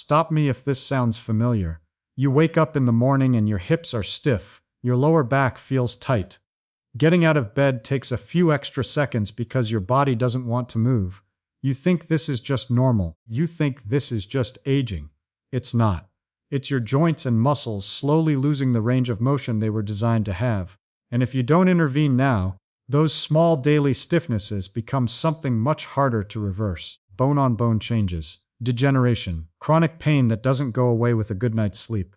Stop me if this sounds familiar. You wake up in the morning and your hips are stiff, your lower back feels tight. Getting out of bed takes a few extra seconds because your body doesn't want to move. You think this is just normal. You think this is just aging. It's not. It's your joints and muscles slowly losing the range of motion they were designed to have. And if you don't intervene now, those small daily stiffnesses become something much harder to reverse. Bone-on-bone changes, degeneration, chronic pain that doesn't go away with a good night's sleep.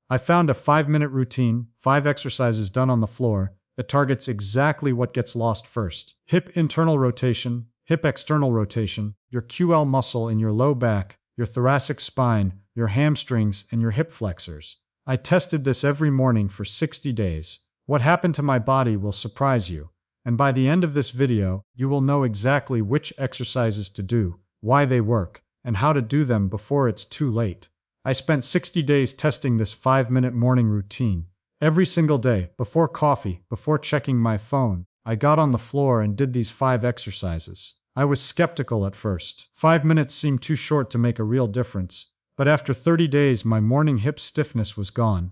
I found a 5-minute routine, 5 exercises done on the floor, that targets exactly what gets lost first. Hip internal rotation, hip external rotation, your QL muscle in your low back, your thoracic spine, your hamstrings, and your hip flexors. I tested this every morning for 60 days. What happened to my body will surprise you. And by the end of this video, you will know exactly which exercises to do, why they work, and how to do them before it's too late. I spent 60 days testing this 5-minute morning routine. Every single day, before coffee, before checking my phone, I got on the floor and did these 5 exercises. I was skeptical at first. 5 minutes seemed too short to make a real difference. But after 30 days, my morning hip stiffness was gone.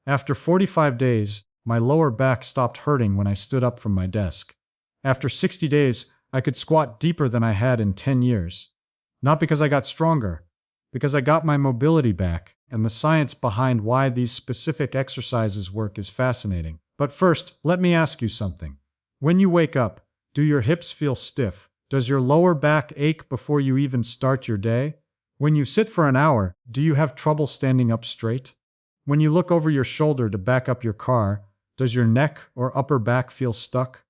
After 45 days, my lower back stopped hurting when I stood up from my desk. After 60 days, I could squat deeper than I had in 10 years. Not because I got stronger, because I got my mobility back, and the science behind why these specific exercises work is fascinating. But first, let me ask you something. When you wake up, do your hips feel stiff? Does your lower back ache before you even start your day? When you sit for an hour, do you have trouble standing up straight? When you look over your shoulder to back up your car, does your neck or upper back feel stuck?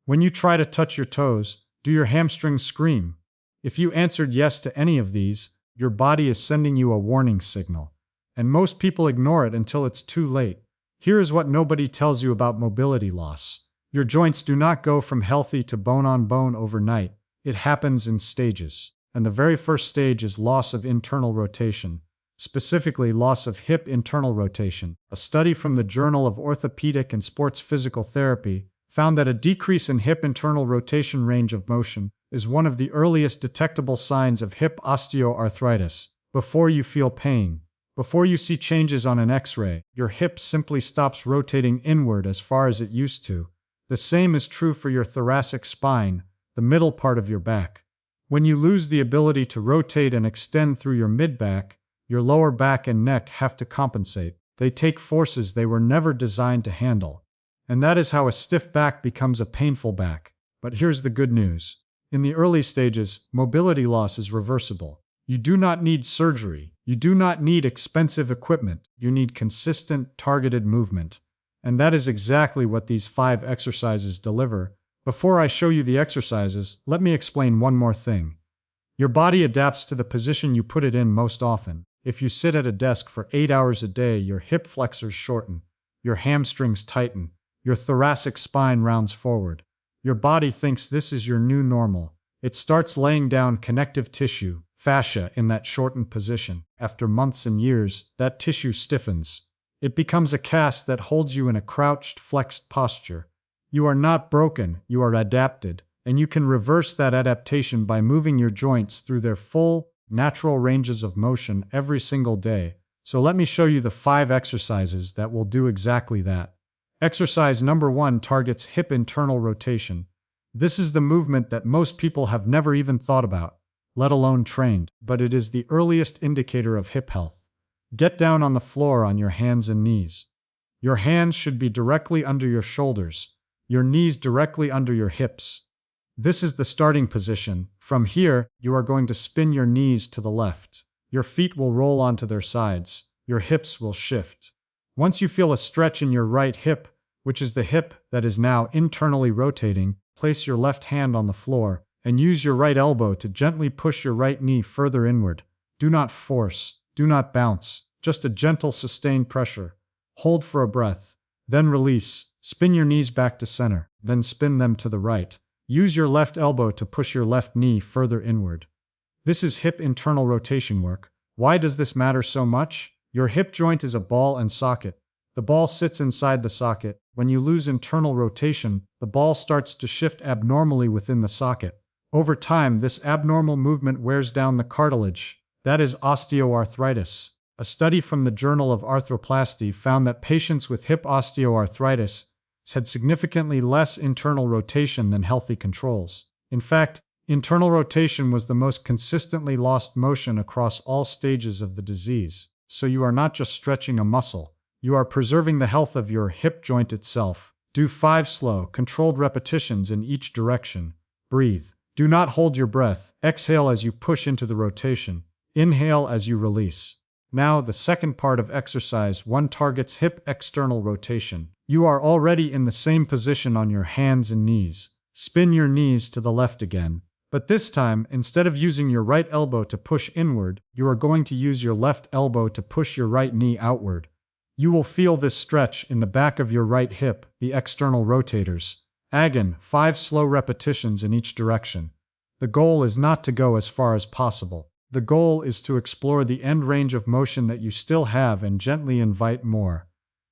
When you try to touch your toes, do your hamstrings scream? If you answered yes to any of these, your body is sending you a warning signal. And most people ignore it until it's too late. Here is what nobody tells you about mobility loss. Your joints do not go from healthy to bone-on-bone overnight. It happens in stages. And the very first stage is loss of internal rotation. Specifically, loss of hip internal rotation. A study from the Journal of Orthopaedic and Sports Physical Therapy found that a decrease in hip internal rotation range of motion is one of the earliest detectable signs of hip osteoarthritis. Before you feel pain, before you see changes on an X-ray, your hip simply stops rotating inward as far as it used to. The same is true for your thoracic spine, the middle part of your back. When you lose the ability to rotate and extend through your mid-back, your lower back and neck have to compensate. They take forces they were never designed to handle. And that is how a stiff back becomes a painful back. But here's the good news. In the early stages, mobility loss is reversible. You do not need surgery. You do not need expensive equipment. You need consistent, targeted movement. And that is exactly what these 5 exercises deliver. Before I show you the exercises, let me explain one more thing. Your body adapts to the position you put it in most often. If you sit at a desk for 8 hours a day, your hip flexors shorten, your hamstrings tighten, your thoracic spine rounds forward. Your body thinks this is your new normal. It starts laying down connective tissue, fascia, in that shortened position. After months and years, that tissue stiffens. It becomes a cast that holds you in a crouched, flexed posture. You are not broken, you are adapted, and you can reverse that adaptation by moving your joints through their full, natural ranges of motion every single day. So let me show you the 5 exercises that will do exactly that. Exercise number 1 targets hip internal rotation. This is the movement that most people have never even thought about, let alone trained, but it is the earliest indicator of hip health. Get down on the floor on your hands and knees. Your hands should be directly under your shoulders, your knees directly under your hips. This is the starting position. From here, you are going to spin your knees to the left. Your feet will roll onto their sides. Your hips will shift. Once you feel a stretch in your right hip, which is the hip that is now internally rotating, place your left hand on the floor and use your right elbow to gently push your right knee further inward. Do not force. Do not bounce. Just a gentle, sustained pressure. Hold for a breath. Then release. Spin your knees back to center. Then spin them to the right. Use your left elbow to push your left knee further inward. This is hip internal rotation work. Why does this matter so much? Your hip joint is a ball and socket. The ball sits inside the socket. When you lose internal rotation, the ball starts to shift abnormally within the socket. Over time, this abnormal movement wears down the cartilage, That is osteoarthritis. A study from the Journal of Arthroplasty found that patients with hip osteoarthritis had significantly less internal rotation than healthy controls. In fact, internal rotation was the most consistently lost motion across all stages of the disease. So you are not just stretching a muscle, you are preserving the health of your hip joint itself. Do 5 slow, controlled repetitions in each direction. Breathe. Do not hold your breath. Exhale as you push into the rotation. Inhale as you release. Now, the second part of exercise 1 targets hip external rotation. You are already in the same position on your hands and knees. Spin your knees to the left again. But this time, instead of using your right elbow to push inward, you are going to use your left elbow to push your right knee outward. You will feel this stretch in the back of your right hip, the external rotators. Again, 5 slow repetitions in each direction. The goal is not to go as far as possible. The goal is to explore the end range of motion that you still have and gently invite more.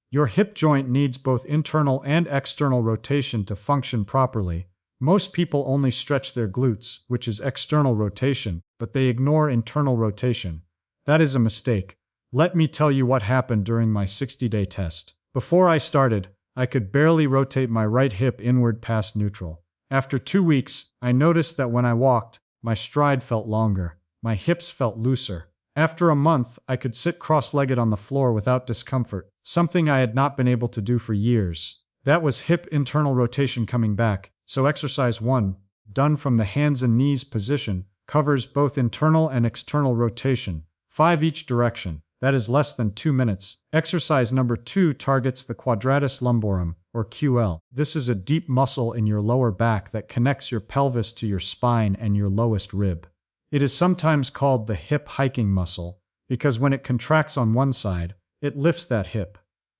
Your hip joint needs both internal and external rotation to function properly. Most people only stretch their glutes, which is external rotation, but they ignore internal rotation. That is a mistake. Let me tell you what happened during my 60-day test. Before I started, I could barely rotate my right hip inward past neutral. After 2 weeks, I noticed that when I walked, my stride felt longer. My hips felt looser. After a month, I could sit cross-legged on the floor without discomfort, something I had not been able to do for years. That was hip internal rotation coming back. So exercise 1, done from the hands and knees position, covers both internal and external rotation, 5 each direction. That is less than 2 minutes. Exercise number 2 targets the quadratus lumborum, or QL. This is a deep muscle in your lower back that connects your pelvis to your spine and your lowest rib. It is sometimes called the hip hiking muscle, because when it contracts on one side, it lifts that hip.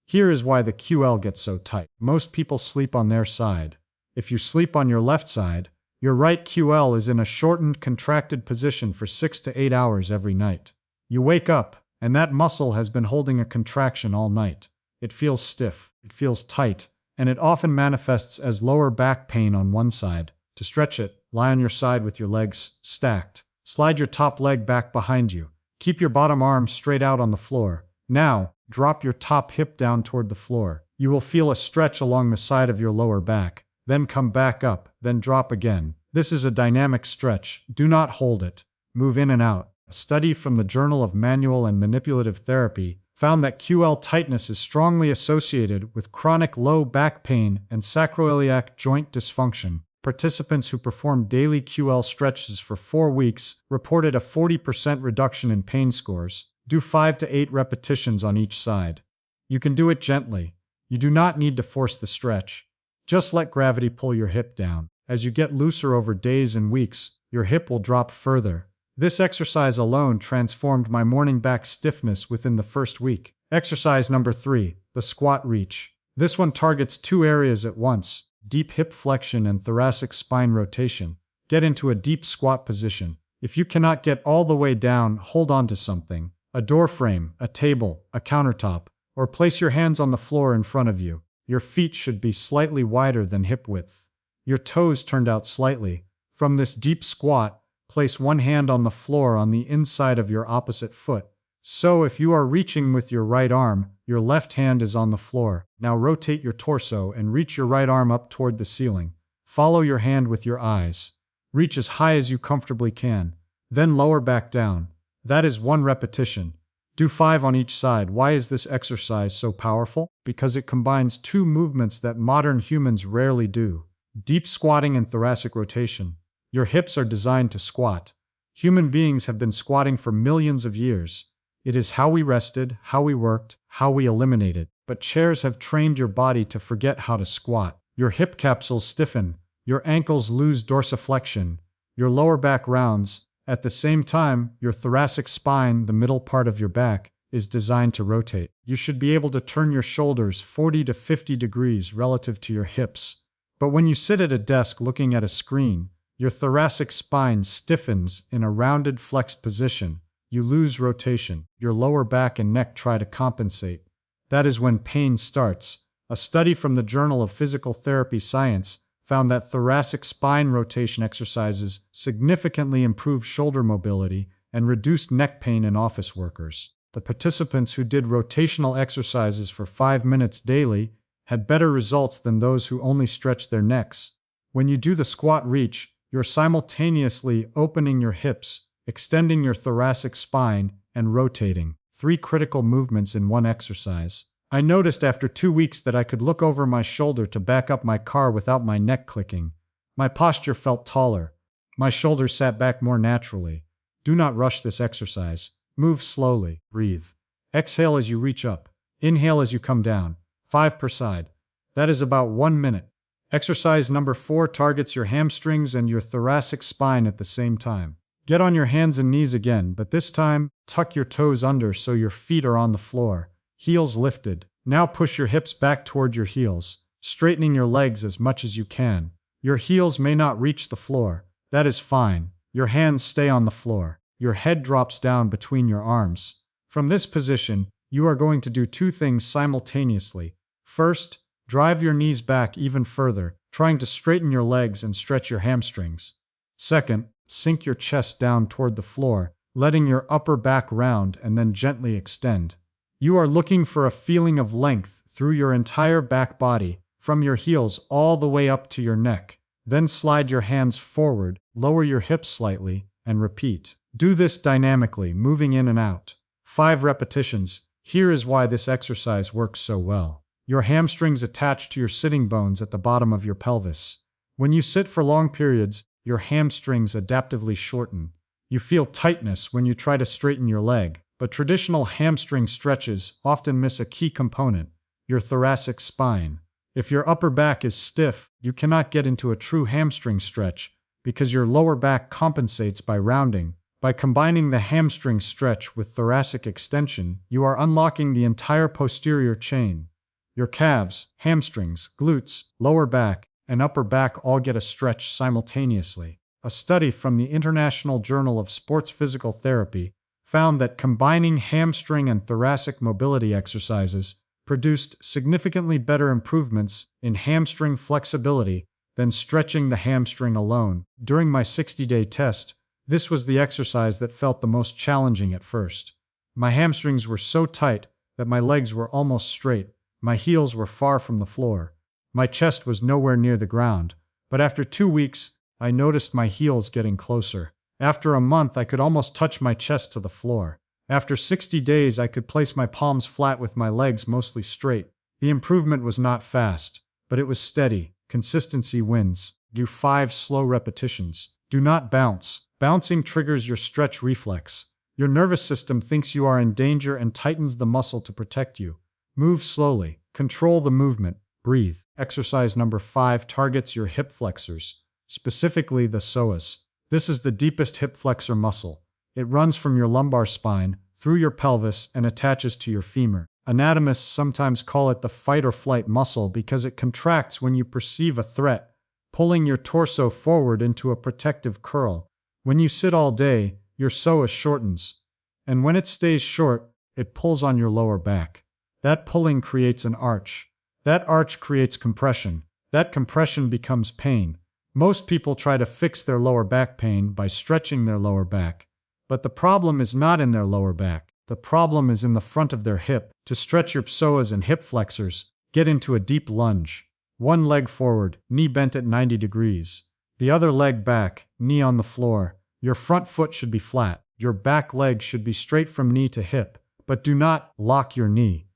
Here is why the QL gets so tight. Most people sleep on their side. If you sleep on your left side, your right QL is in a shortened, contracted position for 6 to 8 hours every night. You wake up, and that muscle has been holding a contraction all night. It feels stiff, it feels tight, and it often manifests as lower back pain on one side. To stretch it, lie on your side with your legs stacked. Slide your top leg back behind you. Keep your bottom arm straight out on the floor. Now, drop your top hip down toward the floor. You will feel a stretch along the side of your lower back. Then come back up, then drop again. This is a dynamic stretch. Do not hold it. Move in and out. A study from the Journal of Manual and Manipulative Therapy found that QL tightness is strongly associated with chronic low back pain and sacroiliac joint dysfunction. Participants who performed daily QL stretches for 4 weeks reported a 40% reduction in pain scores. Do 5 to 8 repetitions on each side. You can do it gently. You do not need to force the stretch. Just let gravity pull your hip down. As you get looser over days and weeks, your hip will drop further. This exercise alone transformed my morning back stiffness within the first week. Exercise number 3, the squat reach. This one targets 2 areas at once: deep hip flexion and thoracic spine rotation. Get into a deep squat position. If you cannot get all the way down, hold on to something: a door frame, a table, a countertop, or place your hands on the floor in front of you. Your feet should be slightly wider than hip width. Your toes turned out slightly. From this deep squat, place one hand on the floor on the inside of your opposite foot. So if you are reaching with your right arm, your left hand is on the floor. Now rotate your torso and reach your right arm up toward the ceiling. Follow your hand with your eyes. Reach as high as you comfortably can. Then lower back down. That is 1 repetition. Do 5 on each side. Why is this exercise so powerful? Because it combines 2 movements that modern humans rarely do: deep squatting and thoracic rotation. Your hips are designed to squat. Human beings have been squatting for millions of years. It is how we rested, how we worked, how we eliminated. But chairs have trained your body to forget how to squat. Your hip capsules stiffen, your ankles lose dorsiflexion, your lower back rounds. At the same time, your thoracic spine, the middle part of your back, is designed to rotate. You should be able to turn your shoulders 40 to 50 degrees relative to your hips. But when you sit at a desk looking at a screen, your thoracic spine stiffens in a rounded flexed position. You lose rotation. Your lower back and neck try to compensate. That is when pain starts. A study from the Journal of Physical Therapy Science found that thoracic spine rotation exercises significantly improve shoulder mobility and reduced neck pain in office workers. The participants who did rotational exercises for 5 minutes daily had better results than those who only stretched their necks. When you do the squat reach, you're simultaneously opening your hips, extending your thoracic spine, and rotating. 3 critical movements in one exercise. I noticed after 2 weeks that I could look over my shoulder to back up my car without my neck clicking. My posture felt taller. My shoulders sat back more naturally. Do not rush this exercise. Move slowly. Breathe. Exhale as you reach up. Inhale as you come down. 5 per side. That is about 1 minute. Exercise number 4 targets your hamstrings and your thoracic spine at the same time. Get on your hands and knees again, but this time, tuck your toes under so your feet are on the floor. Heels lifted. Now push your hips back toward your heels, straightening your legs as much as you can. Your heels may not reach the floor. That is fine. Your hands stay on the floor. Your head drops down between your arms. From this position, you are going to do 2 things simultaneously. First, drive your knees back even further, trying to straighten your legs and stretch your hamstrings. Second, sink your chest down toward the floor, letting your upper back round and then gently extend. You are looking for a feeling of length through your entire back body, from your heels all the way up to your neck. Then slide your hands forward, lower your hips slightly, and repeat. Do this dynamically, moving in and out. 5 repetitions. Here is why this exercise works so well. Your hamstrings attach to your sitting bones at the bottom of your pelvis. When you sit for long periods, your hamstrings adaptively shorten. You feel tightness when you try to straighten your leg, but traditional hamstring stretches often miss a key component, your thoracic spine. If your upper back is stiff, you cannot get into a true hamstring stretch because your lower back compensates by rounding. By combining the hamstring stretch with thoracic extension, you are unlocking the entire posterior chain. Your calves, hamstrings, glutes, lower back, and upper back all get a stretch simultaneously. A study from the International Journal of Sports Physical Therapy found that combining hamstring and thoracic mobility exercises produced significantly better improvements in hamstring flexibility than stretching the hamstring alone. During my 60-day test, this was the exercise that felt the most challenging at first. My hamstrings were so tight that my legs were almost straight. My heels were far from the floor. My chest was nowhere near the ground. But after 2 weeks, I noticed my heels getting closer. After a month, I could almost touch my chest to the floor. After 60 days, I could place my palms flat with my legs mostly straight. The improvement was not fast, but it was steady. Consistency wins. Do 5 slow repetitions. Do not bounce. Bouncing triggers your stretch reflex. Your nervous system thinks you are in danger and tightens the muscle to protect you. Move slowly. Control the movement. Breathe. Exercise number 5 targets your hip flexors, specifically the psoas. This is the deepest hip flexor muscle. It runs from your lumbar spine, through your pelvis, and attaches to your femur. Anatomists sometimes call it the fight or flight muscle because it contracts when you perceive a threat, pulling your torso forward into a protective curl. When you sit all day, your psoas shortens, and when it stays short, it pulls on your lower back. That pulling creates an arch. That arch creates compression. That compression becomes pain. Most people try to fix their lower back pain by stretching their lower back. But the problem is not in their lower back. The problem is in the front of their hip. To stretch your psoas and hip flexors, get into a deep lunge. One leg forward, knee bent at 90 degrees. The other leg back, knee on the floor. Your front foot should be flat. Your back leg should be straight from knee to hip. But do not lock your knee.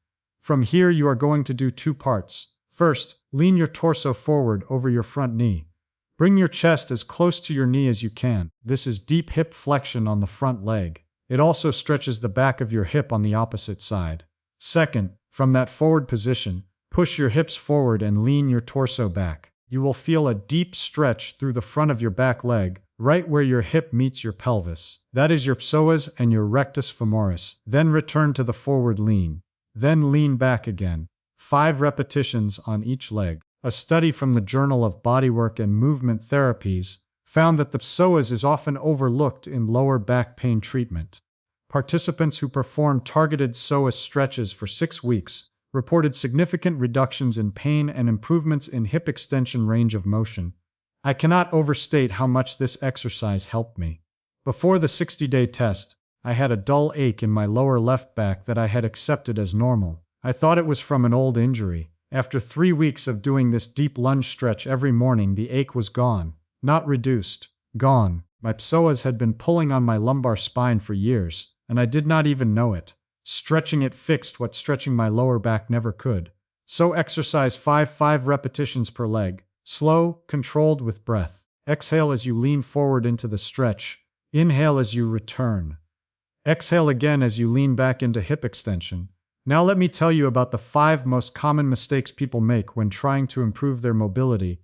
From here, you are going to do 2 parts. First, lean your torso forward over your front knee. Bring your chest as close to your knee as you can. This is deep hip flexion on the front leg. It also stretches the back of your hip on the opposite side. Second, from that forward position, push your hips forward and lean your torso back. You will feel a deep stretch through the front of your back leg, right where your hip meets your pelvis. That is your psoas and your rectus femoris. Then return to the forward lean. Then lean back again. 5 repetitions on each leg. A study from the Journal of Bodywork and Movement Therapies found that the psoas is often overlooked in lower back pain treatment. Participants who performed targeted psoas stretches for 6 weeks reported significant reductions in pain and improvements in hip extension range of motion. I cannot overstate how much this exercise helped me. Before the 60-day test, I had a dull ache in my lower left back that I had accepted as normal. I thought it was from an old injury. After 3 weeks of doing this deep lunge stretch every morning, the ache was gone. Not reduced. Gone. My psoas had been pulling on my lumbar spine for years, and I did not even know it. Stretching it fixed what stretching my lower back never could. So exercise 5 repetitions per leg. Slow, controlled with breath. Exhale as you lean forward into the stretch. Inhale as you return. Exhale again as you lean back into hip extension. Now let me tell you about the 5 most common mistakes people make when trying to improve their mobility.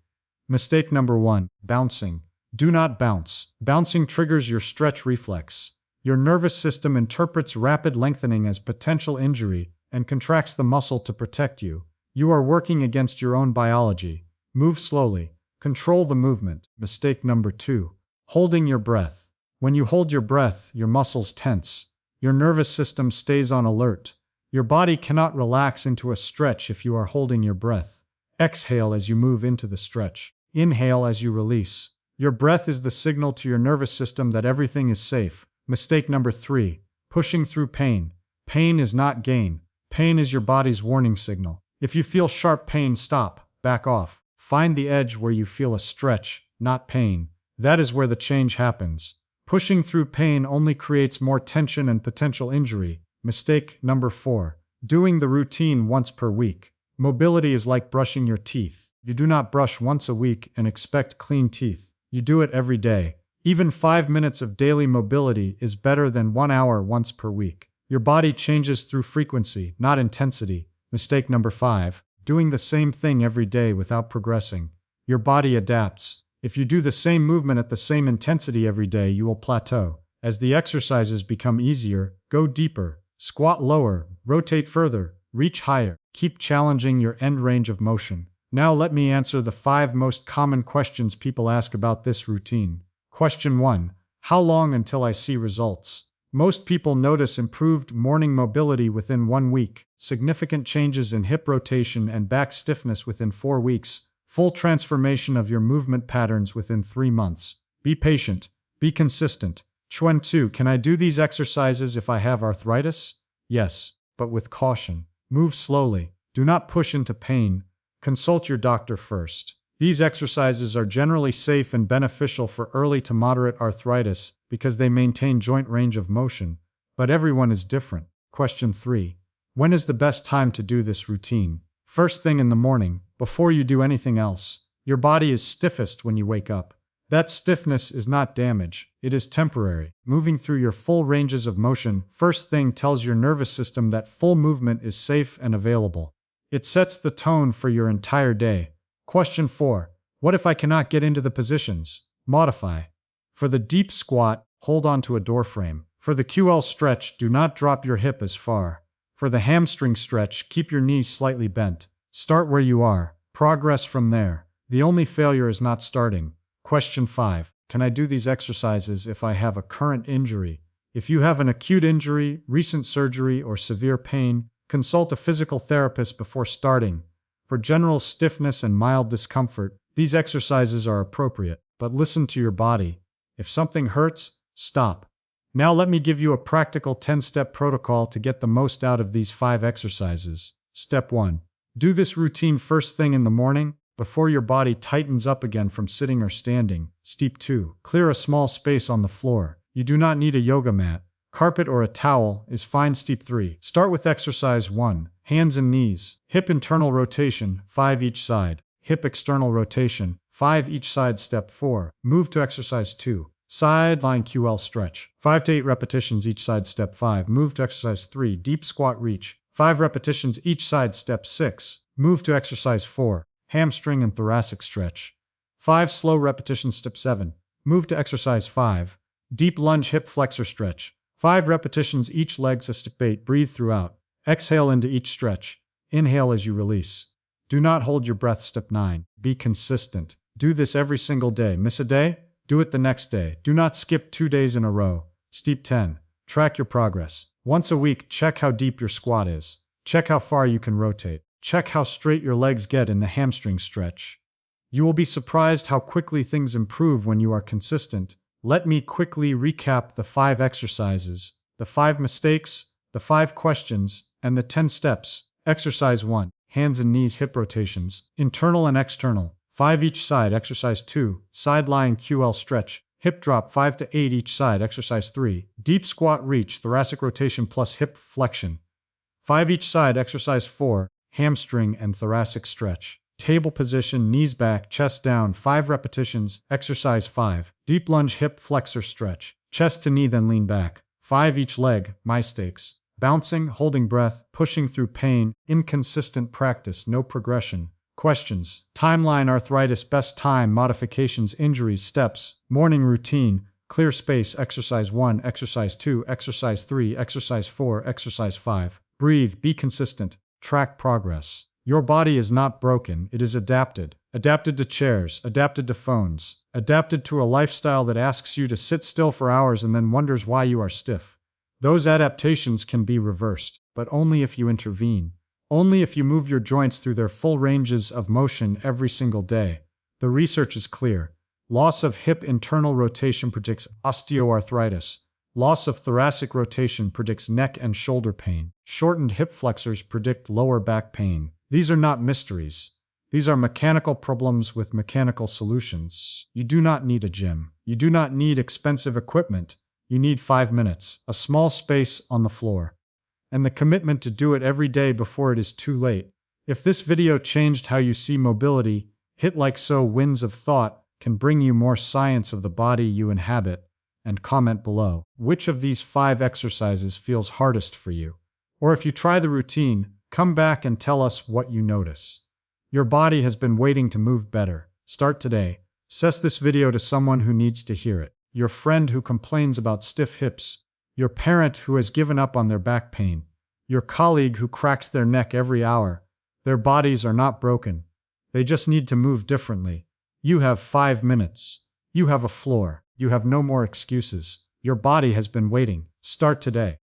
Mistake number 1, bouncing. Do not bounce. Bouncing triggers your stretch reflex. Your nervous system interprets rapid lengthening as potential injury and contracts the muscle to protect you. You are working against your own biology. Move slowly. Control the movement. Mistake number 2, holding your breath. When you hold your breath, your muscles tense. Your nervous system stays on alert. Your body cannot relax into a stretch if you are holding your breath. Exhale as you move into the stretch. Inhale as you release. Your breath is the signal to your nervous system that everything is safe. Mistake number 3, pushing through pain. Pain is not gain. Pain is your body's warning signal. If you feel sharp pain, stop, back off. Find the edge where you feel a stretch, not pain. That is where the change happens. Pushing through pain only creates more tension and potential injury. Mistake number 4, doing the routine once per week. Mobility is like brushing your teeth. You do not brush once a week and expect clean teeth. You do it every day. Even 5 minutes of daily mobility is better than 1 hour once per week. Your body changes through frequency, not intensity. Mistake number 5, doing the same thing every day without progressing. Your body adapts. If you do the same movement at the same intensity every day, you will plateau. As the exercises become easier, go deeper, squat lower, rotate further, reach higher. Keep challenging your end range of motion. Now let me answer the 5 most common questions people ask about this routine. Question 1. How long until I see results? Most people notice improved morning mobility within 1 week, significant changes in hip rotation and back stiffness within 4 weeks, full transformation of your movement patterns within 3 months. Be patient. Be consistent. Question 2. Can I do these exercises if I have arthritis? Yes, but with caution. Move slowly. Do not push into pain. Consult your doctor first. These exercises are generally safe and beneficial for early to moderate arthritis because they maintain joint range of motion, but everyone is different. Question 3. When is the best time to do this routine? First thing in the morning, before you do anything else. Your body is stiffest when you wake up. That stiffness is not damage, it is temporary. Moving through your full ranges of motion first thing tells your nervous system that full movement is safe and available. It sets the tone for your entire day. Question 4. What if I cannot get into the positions? Modify. For the deep squat, hold on to a door frame. For the QL stretch, do not drop your hip as far. For the hamstring stretch, keep your knees slightly bent. Start where you are. Progress from there. The only failure is not starting. Question 5. Can I do these exercises if I have a current injury? If you have an acute injury, recent surgery, or severe pain, consult a physical therapist before starting. For general stiffness and mild discomfort, these exercises are appropriate, but listen to your body. If something hurts, stop. Now let me give you a practical 10-step protocol to get the most out of these 5 exercises. Step 1. Do this routine first thing in the morning, before your body tightens up again from sitting or standing. Step 2. Clear a small space on the floor. You do not need a yoga mat. Carpet or a towel is fine. Step 3. Start with exercise 1. Hands and knees. Hip internal rotation, 5 each side. Hip external rotation, 5 each side. Step 4. Move to exercise 2. Sideline QL stretch, 5 to 8 repetitions each side. Step 5. Move to exercise 3. Deep squat reach, 5 repetitions each side. Step 6. Move to exercise 4. Hamstring and thoracic stretch, 5 slow repetitions. Step 7. Move to exercise 5. Deep lunge hip flexor stretch, 5 repetitions each leg. Step 8. Breathe throughout. Exhale into each stretch. Inhale as you release. Do not hold your breath. Step 9. Be consistent. Do this every single day. Miss a day? Do it the next day. Do not skip 2 days in a row. Step 10. Track your progress. Once a week, check how deep your squat is. Check how far you can rotate. Check how straight your legs get in the hamstring stretch. You will be surprised how quickly things improve when you are consistent. Let me quickly recap the 5 exercises, the 5 mistakes, the 5 questions, and the 10 steps. Exercise 1. Hands and knees hip rotations, internal and external, 5 each side. Exercise 2. Side lying QL stretch, hip drop 5 to 8 each side. Exercise 3. Deep squat reach, thoracic rotation plus hip flexion, 5 each side. Exercise 4. Hamstring and thoracic stretch, table position, knees back, chest down, 5 repetitions. Exercise 5. Deep lunge hip flexor stretch, chest to knee then lean back, 5 each leg. Mistakes: bouncing, holding breath, pushing through pain, inconsistent practice, no progression. Questions: timeline, arthritis, best time, modifications, injuries, steps, morning routine, clear space. Exercise 1, Exercise 2, Exercise 3, Exercise 4, Exercise 5. Breathe, be consistent, track progress. Your body is not broken, it is adapted. Adapted to chairs, adapted to phones, adapted to a lifestyle that asks you to sit still for hours and then wonders why you are stiff. Those adaptations can be reversed, but only if you intervene. Only if you move your joints through their full ranges of motion every single day. The research is clear. Loss of hip internal rotation predicts osteoarthritis. Loss of thoracic rotation predicts neck and shoulder pain. Shortened hip flexors predict lower back pain. These are not mysteries. These are mechanical problems with mechanical solutions. You do not need a gym. You do not need expensive equipment. You need 5 minutes, a small space on the floor, and the commitment to do it every day before it is too late. If this video changed how you see mobility, hit like so. Winds of Thought can bring you more science of the body you inhabit, and comment below which of these 5 exercises feels hardest for you. Or if you try the routine, come back and tell us what you notice. Your body has been waiting to move better. Start today. Send this video to someone who needs to hear it. Your friend who complains about stiff hips. Your parent who has given up on their back pain. Your colleague who cracks their neck every hour. Their bodies are not broken. They just need to move differently. You have 5 minutes. You have a floor. You have no more excuses. Your body has been waiting. Start today.